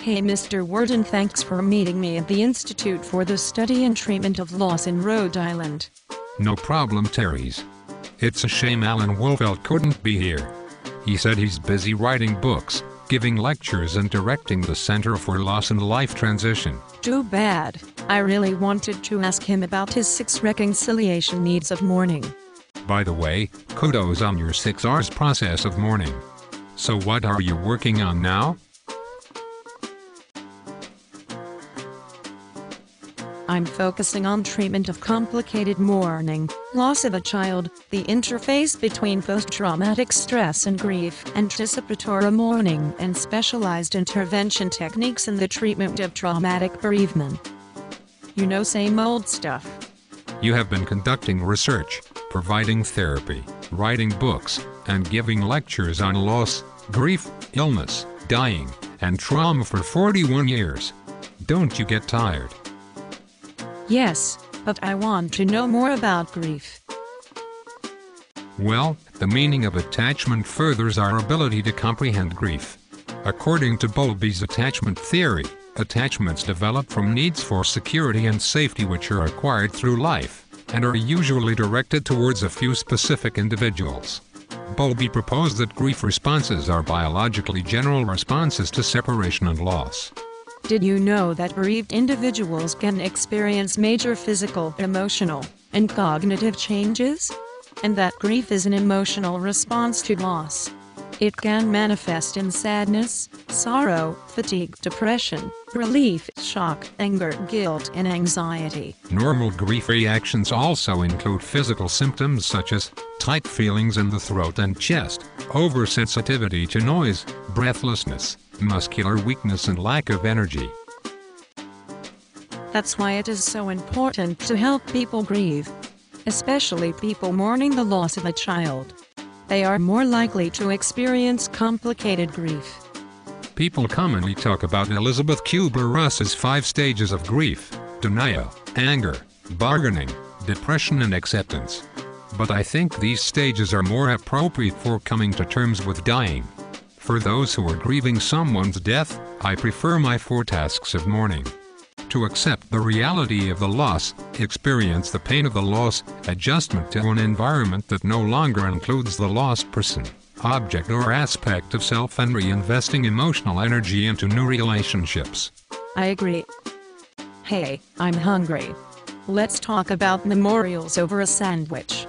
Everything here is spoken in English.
Hey Mr. Worden, thanks for meeting me at the Institute for the Study and Treatment of Loss in Rhode Island. No problem, Therese. It's a shame Alan Wolfelt couldn't be here. He said he's busy writing books, giving lectures and directing the Center for Loss and Life Transition. Too bad. I really wanted to ask him about his 6 reconciliation needs of mourning. By the way, kudos on your 6 R's process of mourning. So what are you working on now? I'm focusing on treatment of complicated mourning, loss of a child, the interface between post-traumatic stress and grief, anticipatory mourning, and specialized intervention techniques in the treatment of traumatic bereavement. You know, same old stuff. You have been conducting research, providing therapy, writing books, and giving lectures on loss, grief, illness, dying, and trauma for 41 years. Don't you get tired? Yes, but I want to know more about grief. Well, the meaning of attachment furthers our ability to comprehend grief. According to Bowlby's attachment theory, attachments develop from needs for security and safety which are acquired through life, and are usually directed towards a few specific individuals. Bowlby proposed that grief responses are biologically general responses to separation and loss. Did you know that bereaved individuals can experience major physical, emotional, and cognitive changes? And that grief is an emotional response to loss. It can manifest in sadness, sorrow, fatigue, depression, relief, shock, anger, guilt, and anxiety. Normal grief reactions also include physical symptoms such as tight feelings in the throat and chest, oversensitivity to noise, breathlessness, muscular weakness, and lack of energy. That's why it is so important to help people grieve, especially people mourning the loss of a child. They are more likely to experience complicated grief. People commonly talk about Elizabeth Kubler-Ross's 5 stages of grief: denial, anger, bargaining, depression, and acceptance. But I think these stages are more appropriate for coming to terms with dying. For those who are grieving someone's death, I prefer my 4 tasks of mourning. To accept the reality of the loss, experience the pain of the loss, adjustment to an environment that no longer includes the lost person, object or aspect of self, and reinvesting emotional energy into new relationships. I agree. Hey, I'm hungry. Let's talk about memorials over a sandwich.